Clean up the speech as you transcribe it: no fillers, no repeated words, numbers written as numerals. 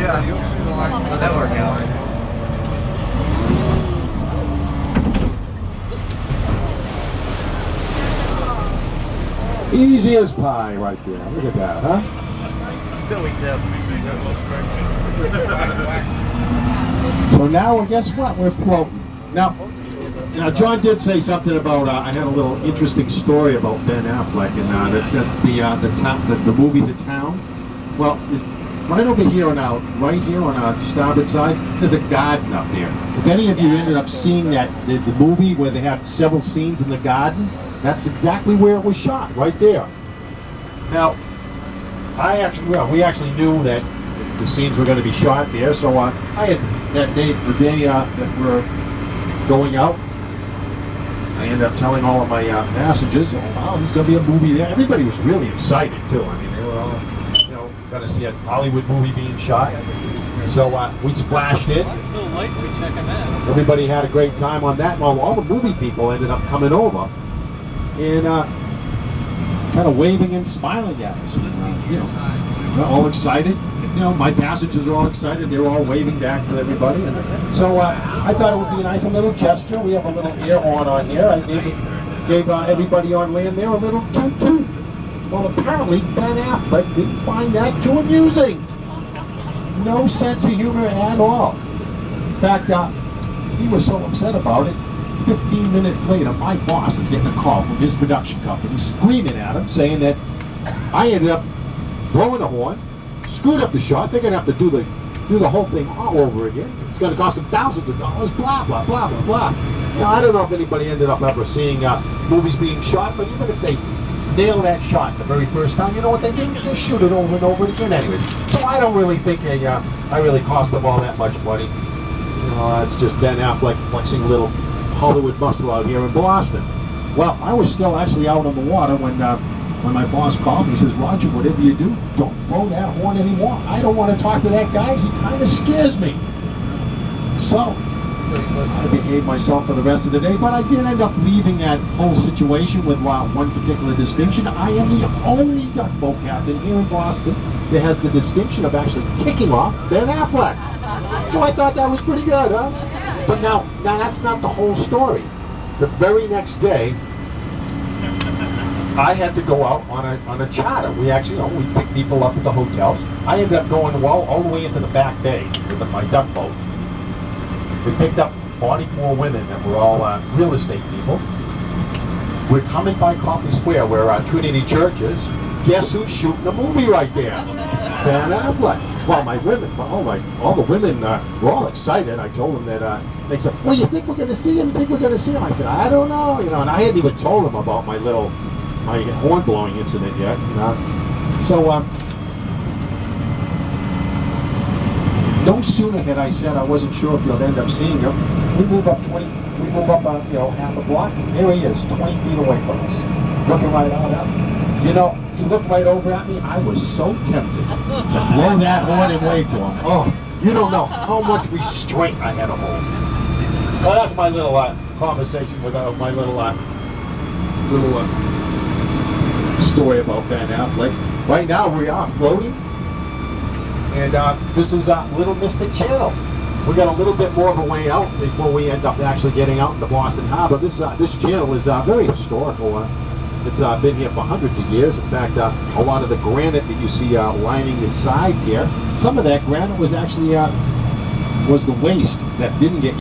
Yeah, you'll see the lights. How'd that work out? Easy as pie right there. Look at that, huh? Till we tip. So now, well, guess what? We're floating. Now, John did say something about. I had a little interesting story about Ben Affleck and the movie The Town. Well, right over here on right here on our starboard side, there's a garden up there. If any of you ended up seeing that the movie where they have several scenes in the garden, that's exactly where it was shot, right there. Now, we actually knew that the scenes were going to be shot there, so I had the day that we're going out, I ended up telling all of my passengers, oh wow, there's going to be a movie there. Everybody was really excited too. I mean, they were all, going to see a Hollywood movie being shot. So we splashed in. Everybody had a great time on that. Well, all the movie people ended up coming over and kind of waving and smiling at us. They're all excited. My passengers are all excited. They're all waving back to everybody. And so I thought it would be a nice little gesture. We have a little air horn on here. I gave everybody on land there a little toot toot. Well, apparently Ben Affleck didn't find that too amusing. No sense of humor at all. In fact, he was so upset about it. 15 minutes later, my boss is getting a call from his production company screaming at him, saying that I ended up blowing a horn, screwed up the shot. They're going to have to do the whole thing all over again. It's going to cost them thousands of dollars, blah, blah, blah, blah, blah. I don't know if anybody ended up ever seeing movies being shot, but even if they nail that shot the very first time, you know what they do? They shoot it over and over again anyways. So I don't really think I really cost them all that much money. It's just Ben Affleck flexing a little Hollywood muscle out here in Boston. Well, I was still actually out on the water when my boss called me. He says, Roger, whatever you do, don't blow that horn anymore. I don't want to talk to that guy. He kind of scares me. So I behaved myself for the rest of the day, but I did end up leaving that whole situation with one particular distinction. I am the only duck boat captain here in Boston that has the distinction of actually ticking off Ben Affleck. So I thought that was pretty good, huh? But now that's not the whole story. The very next day, I had to go out on a charter. We actually, we picked people up at the hotels. I ended up going all the way into the back bay with my duck boat. We picked up 44 women that were all real estate people. We're coming by Copley Square where Trinity Church is. Guess who's shooting a movie right there? Ben Affleck. Well, all the women were all excited. I told them that, they said, well, you think we're going to see him? I said, I don't know. And I hadn't even told them about my horn blowing incident yet. So, no sooner had I said I wasn't sure if you'll end up seeing him. We move up half a block. There he is, 20 feet away from us, looking right out. He looked right over at me. I was so tempted to blow that horn and wave to him. Oh, you don't know how much restraint I had to hold. Well, that's my little conversation with my little story about Ben Affleck. Right now we are floating. And this is Little Mystic Channel. We got a little bit more of a way out before we end up actually getting out into Boston Harbor. This channel is very historical. It's been here for hundreds of years. In fact, a lot of the granite that you see lining the sides here, some of that granite was actually was the waste that didn't get